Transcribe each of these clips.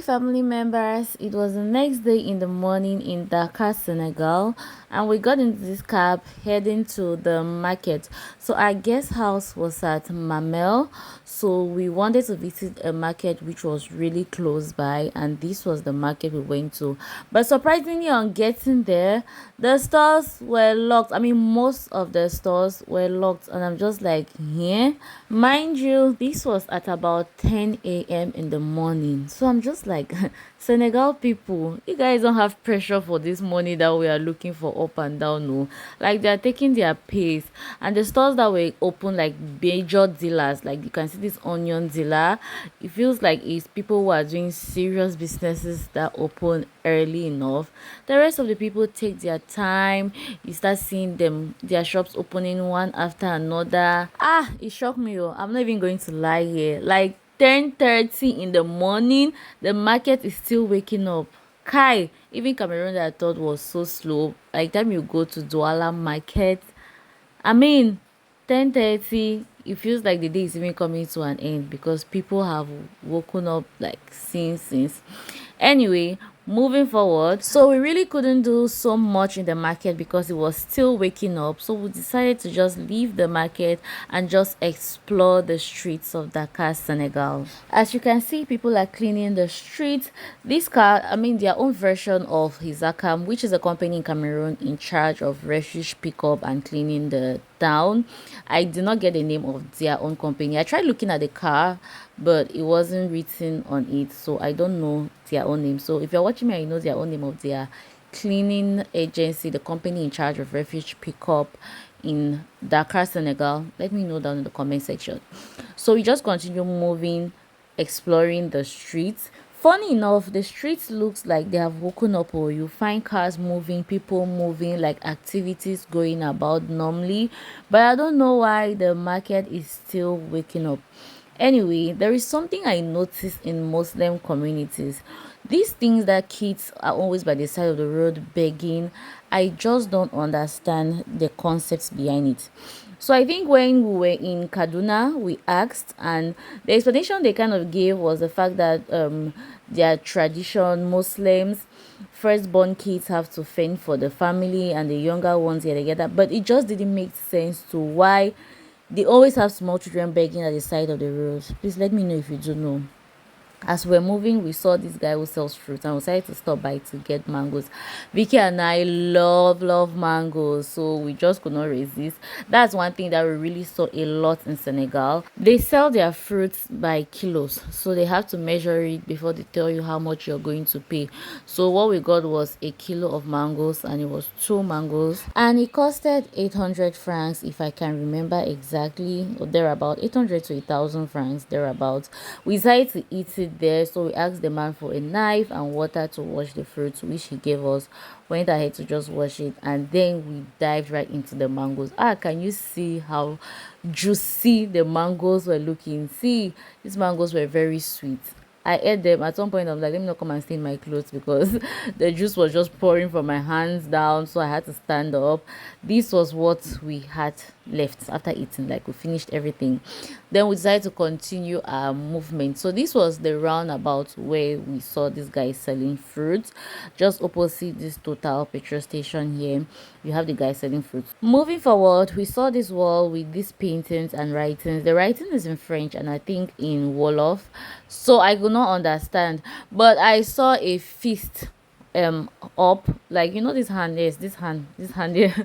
family members. It was the next day in the morning in Dakar, Senegal, and we got into this cab heading to the market. So our guest house was at Mamel, so we wanted to visit a market which was really close by, and this was the market we went to. But surprisingly, on getting there, the stores were locked. I mean, most of the stores were locked, and I'm just like, yeah. Mind you, this was at about 10 a.m. in the morning. So I'm just like, Senegal people, you guys don't have pressure for this money that we are looking for up and down. No, like they're taking their pace. And the stores that were open, like major dealers, like you can see this onion dealer, it feels like it's people who are doing serious businesses that open early enough. The rest of the people take their time. You start seeing them, their shops opening one after another. It shocked me. Oh, I'm not even going to lie here. Like 10:30 in the morning, the market is still waking up. Kai, even Cameroon that I thought was so slow. Like time you go to Douala market, I mean, 10:30, it feels like the day is even coming to an end because people have woken up like since. Anyway, moving forward, so we really couldn't do so much in the market because it was still waking up. So we decided to just leave the market and just explore the streets of Dakar, Senegal. As you can see, people are cleaning the streets. This car, I mean, their own version of Hizakam, which is a company in Cameroon in charge of refuse pickup and cleaning the town. I did not get the name of their own company. I tried looking at the car, but it wasn't written on it, so I don't know their own name. So if you're watching me and you know their own name of their cleaning agency, the company in charge of refuse pickup in Dakar, Senegal, let me know down in the comment section. So we just continue moving, exploring the streets. Funny enough, the streets looks like they have woken up, or you find cars moving, people moving, like activities going about normally. But I don't know why the market is still waking up. Anyway, there is something I noticed in Muslim communities. These things that kids are always by the side of the road begging, I just don't understand the concepts behind it. So I think when we were in Kaduna, we asked, and the explanation they kind of gave was the fact that their tradition, Muslims, firstborn kids have to fend for the family, and the younger ones get together. But it just didn't make sense to why they always have small children begging at the side of the road. Please let me know if you do know. As we're moving, we saw this guy who sells fruits, and we decided to stop by to get mangoes. Vicky and I love mangoes, so we just could not resist. That's one thing that we really saw a lot in Senegal. They sell their fruits by kilos, so they have to measure it before they tell you how much you're going to pay. So what we got was a kilo of mangoes, and it was two mangoes, and it costed 800 francs, if I can remember exactly, or thereabout, 800 to 1,000 francs thereabout. We decided to eat it there, so we asked the man for a knife and water to wash the fruits, which he gave us. Went ahead to just wash it, and then we dived right into the mangoes. Can you see how juicy the mangoes were looking? See, these mangoes were very sweet. I ate them. At some point I was like, let me not come and stain my clothes because the juice was just pouring from my hands down, so I had to stand up. This was what we had left after eating. Like, we finished everything, then we decided to continue our movement. So this was the roundabout where we saw this guy selling fruits. Just opposite this Total petrol station here, you have the guy selling fruits. Moving forward, we saw this wall with these paintings and writings. The writing is in French and I think in Wolof, so I could not understand, but I saw a fist up, like, you know, this hand, yes, this hand here.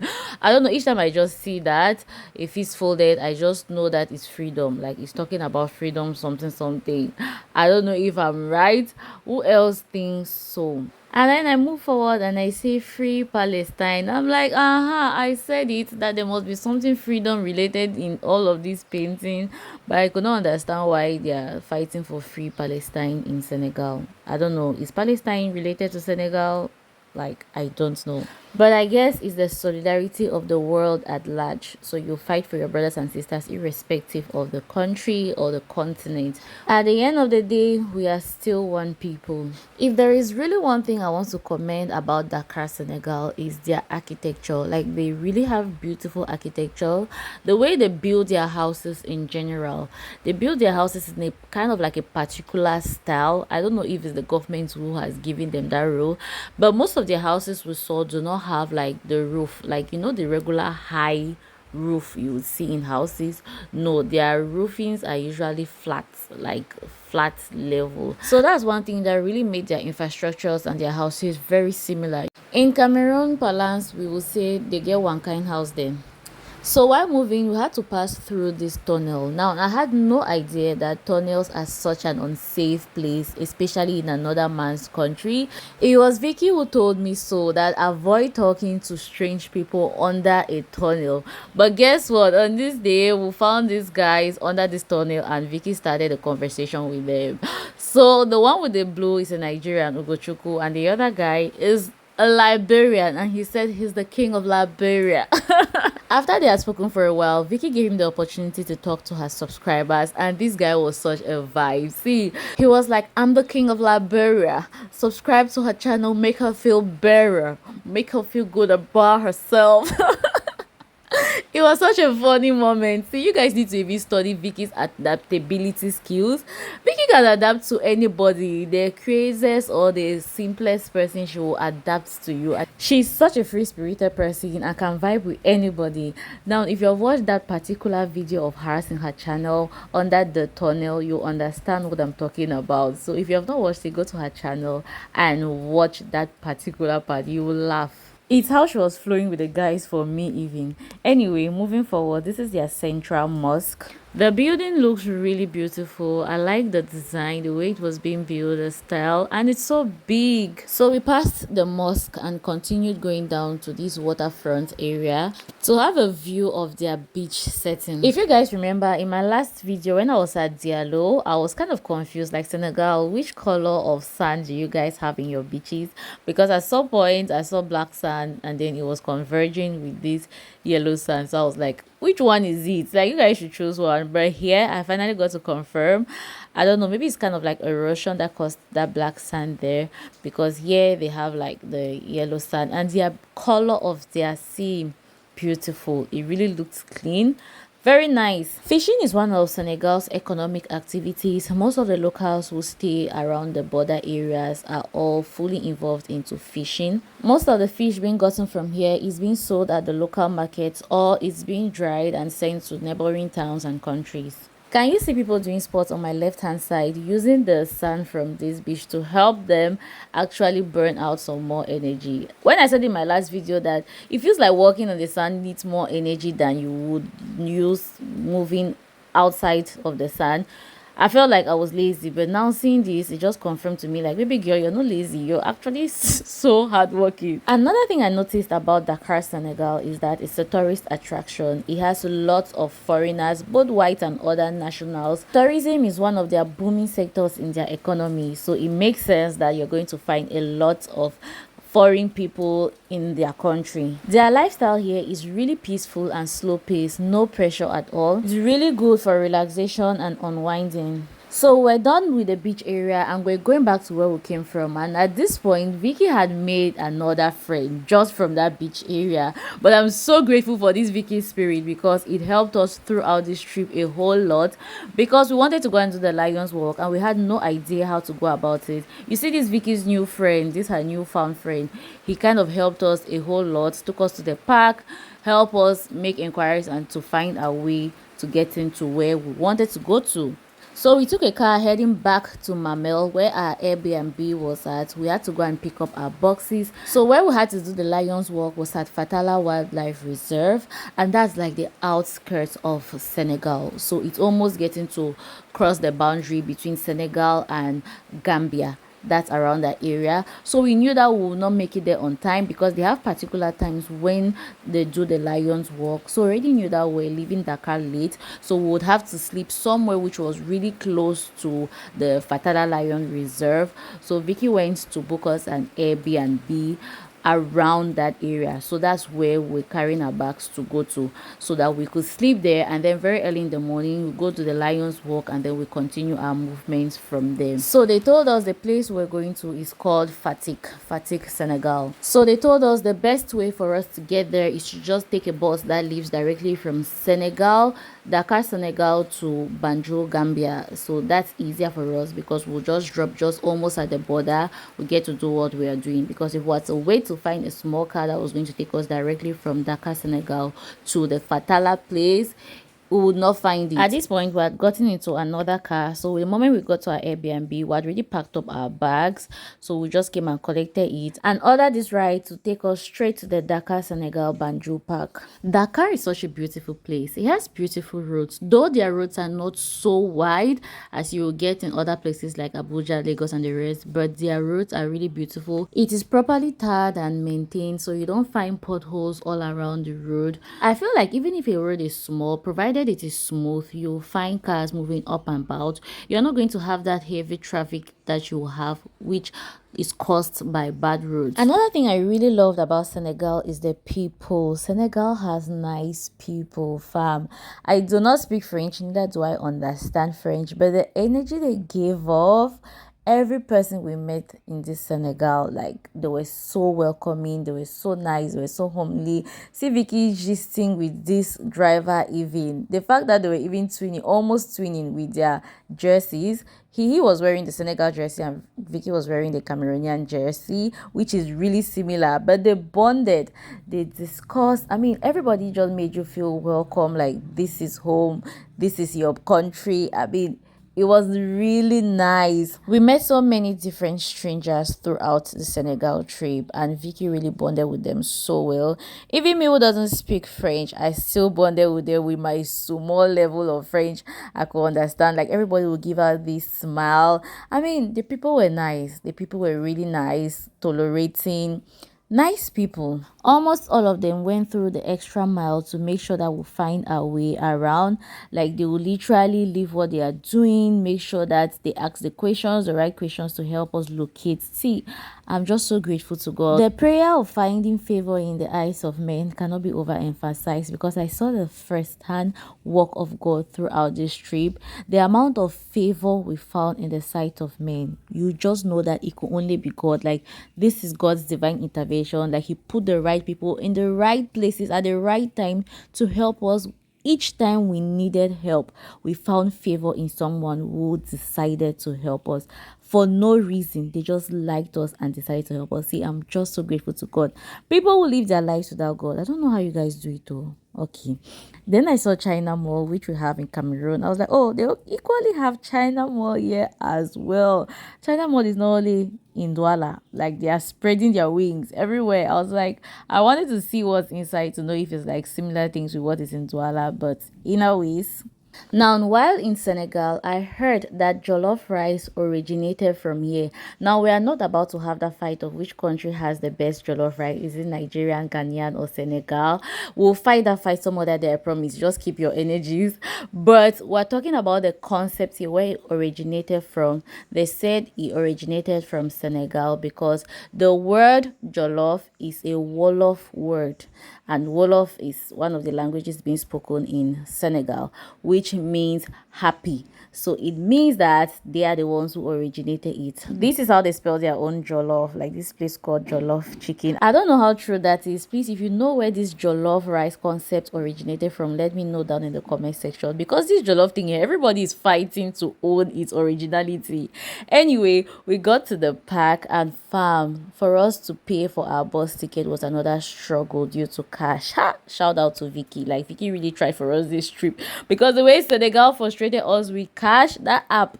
I don't know, each time I just see that if it's folded, I just know that it's freedom, like it's talking about freedom, something. I don't know if I'm right. Who else thinks so? And then I move forward and I say free Palestine. I'm like, I said it, that there must be something freedom related in all of these paintings, but I could not understand why they are fighting for free Palestine in Senegal. I don't know. Is Palestine related to Senegal? Like, I don't know. But I guess it's the solidarity of the world at large. So you fight for your brothers and sisters irrespective of the country or the continent. At the end of the day, we are still one people. If there is really one thing I want to comment about Dakar, Senegal, is their architecture. Like, they really have beautiful architecture. The way they build their houses in general, they build their houses in a kind of like a particular style. I don't know if it's the government who has given them that rule, but most of their houses we saw do not have like the roof, like, the regular high roof you would see in houses. No, their roofings are usually flat, like flat level. So that's one thing that really made their infrastructures and their houses very similar. In Cameroon parlance, we will say they get one kind house there. So while moving, we had to pass through this tunnel. Now, I had no idea that tunnels are such an unsafe place, especially in another man's country. It was Vicky who told me so, that avoid talking to strange people under a tunnel. But guess what? On this day, we found these guys under this tunnel and Vicky started a conversation with them. So the one with the blue is a Nigerian, Ugochukwu, and the other guy is a Liberian, and he said he's the king of Liberia. After they had spoken for a while, Vicky gave him the opportunity to talk to her subscribers, and this guy was such a vibe. See, he was like, I'm the king of Liberia. Subscribe to her channel, make her feel better, make her feel good about herself. It was such a funny moment. See, you guys need to even study Vicky's adaptability skills. Vicky can adapt to anybody. The craziest or the simplest person, she will adapt to you. She's such a free-spirited person and can vibe with anybody. Now, if you've watched that particular video of hers in her channel under the tunnel, you understand what I'm talking about. So if you have not watched it, go to her channel and watch that particular part. You will laugh. It's how she was flowing with the guys for me even. Anyway, moving forward, this is their central mosque. The building looks really beautiful. I like the design, the way it was being built, the style, and it's so big. So we passed the mosque and continued going down to this waterfront area to have a view of their beach setting. If you guys remember, in my last video when I was at Diallo, I was kind of confused, like, Senegal, which color of sand do you guys have in your beaches? Because at some point I saw black sand and then it was converging with this yellow sand. So I was like, which one is it? Like, you guys should choose one. But here I finally got to confirm. I don't know, maybe it's kind of like erosion that caused that black sand there, because here they have like the yellow sand, and the color of their sea, beautiful. It really looks clean, very nice. Fishing is one of Senegal's economic activities. Most of the locals who stay around the border areas are all fully involved into fishing. Most of the fish being gotten from here is being sold at the local markets, or it's being dried and sent to neighboring towns and countries. Can you see people doing sports on my left hand side, using the sand from this beach to help them actually burn out some more energy? When I said in my last video that it feels like walking on the sand needs more energy than you would use moving outside of the sand, I felt like I was lazy, but now seeing this, it just confirmed to me, like, baby girl, you're not lazy, you're actually so hardworking. Another thing I noticed about Dakar, Senegal, is that it's a tourist attraction. It has lots of foreigners, both white and other nationals. Tourism is one of their booming sectors in their economy, so it makes sense that you're going to find a lot of foreign people in their country. Their lifestyle here is really peaceful and slow paced, no pressure at all. It's really good for relaxation and unwinding. So we're done with the beach area and we're going back to where we came from, and at this point Vicky had made another friend just from that beach area. But I'm so grateful for this Vickis Spirit, because it helped us throughout this trip a whole lot, because we wanted to go and do the Lions Walk and we had no idea how to go about it. You see, this Vicky's new friend, this her newfound friend, he kind of helped us a whole lot, took us to the park, helped us make inquiries and to find our way to get into where we wanted to go to. So we took a car heading back to Mamel, where our Airbnb was at. We had to go and pick up our boxes. So where we had to do the Lions Walk was at Fatala Wildlife Reserve, and that's like the outskirts of Senegal. So it's almost getting to cross the boundary between Senegal and Gambia. That's around that area. So we knew that we would not make it there on time, because they have particular times when they do the Lions Walk. So already knew that we're leaving Dakar late, so we would have to sleep somewhere which was really close to the Fatala Lion Reserve. So Vicky went to book us an Airbnb around that area. So that's where we're carrying our bags to go to, so that we could sleep there, and then very early in the morning we go to the Lions Walk, and then we continue our movements from there. So they told us the place we're going to is called Fatik, Senegal. So they told us the best way for us to get there is to just take a bus that leaves directly from Senegal, Dakar, Senegal to Banjul, Gambia. So that's easier for us because we'll just drop just almost at the border. We get to do what we are doing, because if it was a way to find a small car that was going to take us directly from Dakar, Senegal to the Fatala place, we would not find it. At this point, we had gotten into another car. So the moment we got to our Airbnb, we had already packed up our bags. So we just came and collected it and ordered this ride to take us straight to the Dakar Senegal Banjul Park. Dakar is such a beautiful place. It has beautiful roads, though their roads are not so wide as you will get in other places like Abuja, Lagos, and the rest, but their roads are really beautiful. It is properly tarred and maintained, so you don't find potholes all around the road. I feel like even if a road is small, provided it is smooth, you'll find cars moving up and about. You're not going to have that heavy traffic that you have, which is caused by bad roads. Another thing I really loved about Senegal is the people. Senegal has nice people, fam. I do not speak French, neither do I understand French, but the energy they gave off, every person we met in this Senegal, like, they were so welcoming, they were so nice, they were so homely. See Vicky gisting with this driver, even the fact that they were even almost twinning with their jerseys. He was wearing the Senegal jersey and Vicky was wearing the Cameroonian jersey, which is really similar, but they bonded, they discussed. I mean, everybody just made you feel welcome, like this is home, this is your country. I mean, it was really nice. We met so many different strangers throughout the Senegal trip, and Vicky really bonded with them so well. Even me who doesn't speak French, I still bonded with them with my small level of French I could understand. Like, everybody would give her this smile. I mean, the people were nice. The people were really nice, tolerating. Nice people. Almost all of them went through the extra mile to make sure that we find our way around. Like, they will literally leave what they are doing, make sure that they ask the right questions to help us locate. See, I'm just so grateful to God. The prayer of finding favor in the eyes of men cannot be overemphasized, because I saw the first-hand work of God throughout this trip. The amount of favor we found in the sight of men, you just know that it could only be God. Like, this is God's divine intervention. Like, he put the right people in the right places at the right time to help us. Each time we needed help, we found favor in someone who decided to help us for no reason. They just liked us and decided to help us. See, I'm just so grateful to God. People who live their lives without God, I don't know how you guys do it though. Okay. Then I saw China Mall, which we have in Cameroon. I was like, oh, they equally have China Mall here as well. China Mall is not only in Douala, like, they are spreading their wings everywhere. I was like, I wanted to see what's inside to know if it's like similar things with what is in Douala, but in a ways. Now, while in Senegal, I heard that jollof rice originated from here. Now, we are not about to have that fight of which country has the best jollof rice. Is it Nigerian, Ghanaian, or Senegal? We'll fight that fight some other day, I promise. Just keep your energies. But we're talking about the concept here, where it originated from. They said it originated from Senegal because the word jollof is a Wolof word, and Wolof is one of the languages being spoken in Senegal, which means happy. So it means that they are the ones who originated it. This is how they spell their own jollof, like this place called Jollof Chicken. I don't know how true that is. Please, if you know where this jollof rice concept originated from, let me know down in the comment section, because this jollof thing here, everybody is fighting to own its originality. Anyway, we got to the park, and fam, for us to pay for our bus ticket was another struggle due to cash. Ha! Shout out to Vicky. Like, Vicky really tried for us this trip, because the way Senegal frustrated us with cash, that app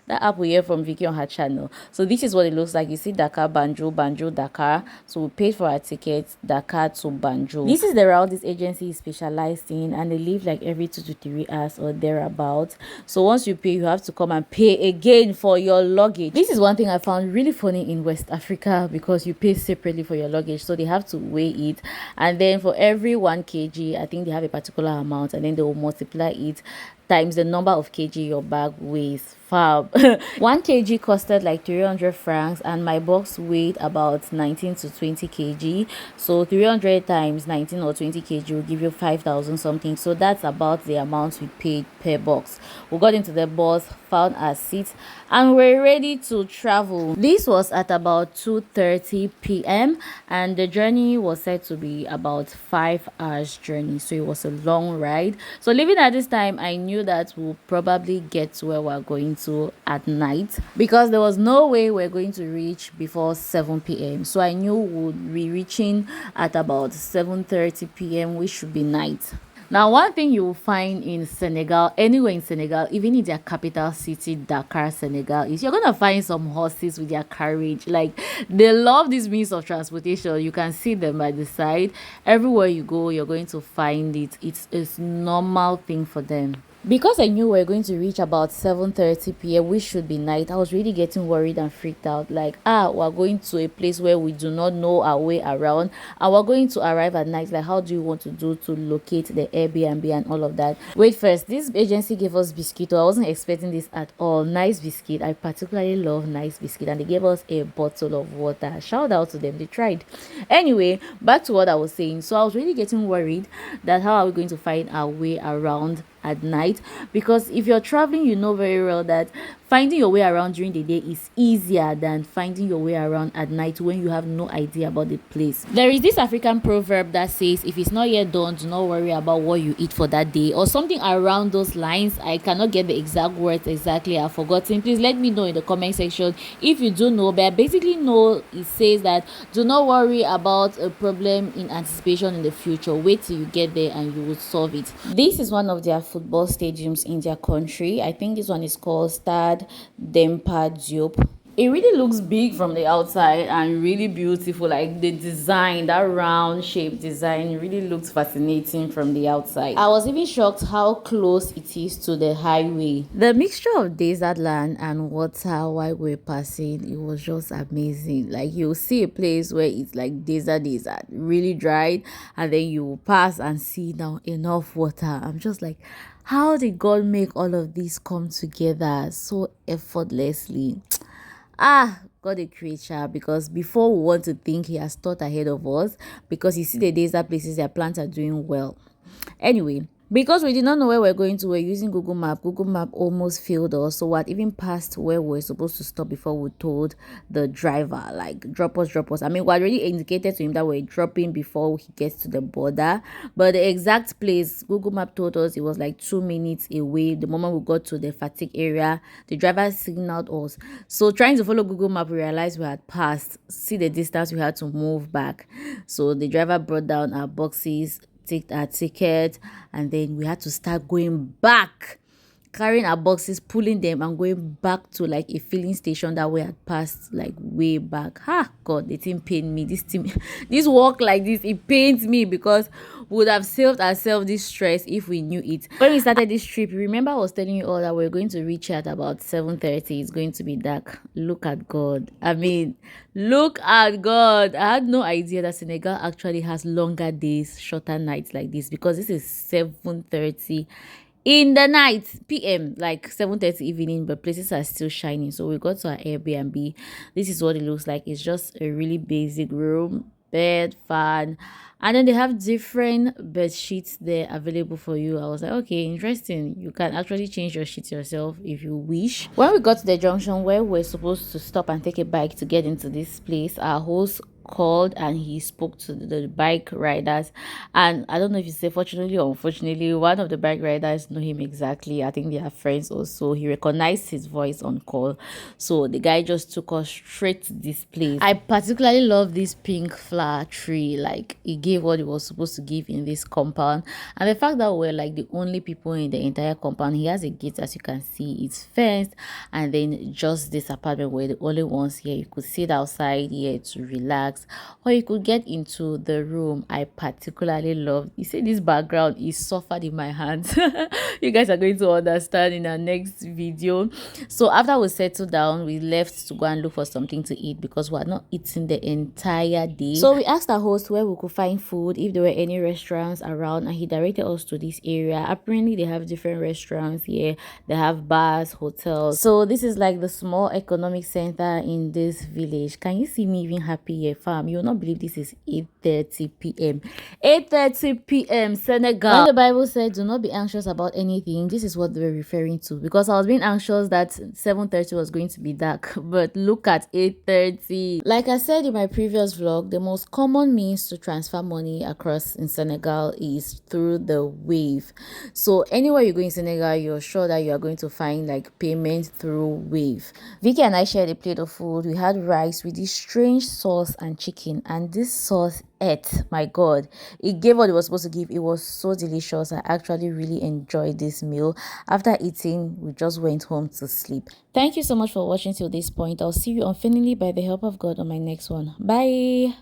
that app we hear from Vicky on her channel. So this is what it looks like. You see Dakar, Banjul, Dakar. So we paid for our tickets, Dakar to Banjul. This is the route this agency is specialized in, and they leave like every 2 to 3 hours or thereabouts. So once you pay, you have to come and pay again for your luggage. This is one thing I found really funny in West Africa, because you pay separately for your luggage, so they have to weigh it, and then for every 1 kg, I think they have a particular amount, and then they will multiply it times the number of kg your bag weighs. fab. 1 kg costed like 300 francs, and my box weighed about 19 to 20 kg. So 300 times 19 or 20 kg will give you 5,000 something. So that's about the amount we paid per box. We got into the bus, found our seats, and we're ready to travel. This was at about 2:30 p.m. and the journey was said to be about 5 hours journey. So it was a long ride. So leaving at this time, I knew that we'll probably get to where we're going to at night, because there was no way we're going to reach before 7 p.m. So I knew we'll be reaching at about 7:30 p.m., which should be night. Now, one thing you will find in Senegal, anywhere in Senegal, even in their capital city, Dakar, Senegal, is you're gonna find some horses with their carriage. Like, they love this means of transportation. You can see them by the side. Everywhere you go, you're going to find it. It's a normal thing for them. Because I knew we were going to reach about 7:30 p.m., which should be night, I was really getting worried and freaked out. Like, we're going to a place where we do not know our way around, and we're going to arrive at night. Like, how do you want to do to locate the Airbnb and all of that? Wait first, this agency gave us Biscuit. I wasn't expecting this at all. Nice Biscuit. I particularly love Nice Biscuit, and they gave us a bottle of water. Shout out to them. They tried. Anyway, back to what I was saying. So I was really getting worried that how are we going to find our way around at night, because if you're traveling, you know very well that finding your way around during the day is easier than finding your way around at night when you have no idea about the place. There is this African proverb that says, if it's not yet done, do not worry about what you eat for that day, or something around those lines. I cannot get the exact words exactly, I've forgotten. Please let me know in the comment section if you do know, but I basically know it says that do not worry about a problem in anticipation in the future. Wait till you get there and you will solve it. This is one of their football stadiums in their country. I think this one is called Stade Dempa Diop. It really looks big from the outside and really beautiful. Like, the design, that round shape design really looks fascinating from the outside. I was even shocked how close it is to the highway. The mixture of desert land and water while we're passing, it was just amazing. Like, you'll see a place where it's like desert, really dry, and then you pass and see now enough water. I'm just like, how did God make all of this come together so effortlessly? God a creature, because before we want to think he has thought ahead of us, because you see the desert places, their plants are doing well. Anyway, because we did not know where we're going to, we're using Google Map. Google Map almost failed us, so we had even passed where we were supposed to stop before we told the driver, like, drop us. I mean, we had already indicated to him that we're dropping before he gets to the border, but the exact place Google Map told us, it was like 2 minutes away. The moment we got to the fatigue area, the driver signaled us. So trying to follow Google Map, we realized we had passed. See the distance, we had to move back. So the driver brought down our boxes, take our ticket, and then we had to start going back, carrying our boxes, pulling them, and going back to like a filling station that we had passed like way back. God, the thing pained me. This walk like this, it pains me, because we would have saved ourselves this stress if we knew it. When we started this trip, remember I was telling you all that we're going to reach at about 7:30. It's going to be dark. Look at God. I mean, look at God. I had no idea that Senegal actually has longer days, shorter nights like this, because this is 7:30 in the night, p.m., like 7:30 evening, but places are still shining. So we got to our Airbnb. This is what it looks like. It's just a really basic room, bed, fan, and then they have different bed sheets there available for you. I was like, okay, interesting. You can actually change your sheets yourself if you wish. When we got to the junction where we're supposed to stop and take a bike to get into this place, our host called and he spoke to the bike riders, and I don't know if you say fortunately or unfortunately, one of the bike riders know him exactly. I think they are friends also. He recognized his voice on call, so the guy just took us straight to this place. I particularly love this pink flower tree. Like, it gave what it was supposed to give in this compound, and the fact that we're like the only people in the entire compound. He has a gate, as you can see, it's fenced, and then just this apartment, we're the only ones here. You could sit outside here to relax, relax, or you could get into the room I particularly love. You see, this background is suffered in my hands. You guys are going to understand in our next video. So after we settled down, we left to go and look for something to eat because we had not eaten the entire day. So we asked our host where we could find food, if there were any restaurants around, and he directed us to this area. Apparently they have different restaurants here. They have bars, hotels. So this is like the small economic center in this village. Can you see me even happy here, fam? You will not believe this is 8:30 p.m. 8:30 p.m. Senegal. When the Bible said do not be anxious about anything, this is what they were referring to, because I was being anxious that 7:30 was going to be dark, but look at 8:30. Like I said in my previous vlog, the most common means to transfer money across in Senegal is through the wave. So anywhere you go in Senegal, you're sure that you are going to find like payment through wave. Vicky and I shared a plate of food. We had rice with this strange sauce and chicken, and this sauce my god, it gave what it was supposed to give. It was so delicious. I actually really enjoyed this meal. After eating, we just went home to sleep. Thank you so much for watching till this point. I'll see you unfailingly by the help of God on my next one. Bye.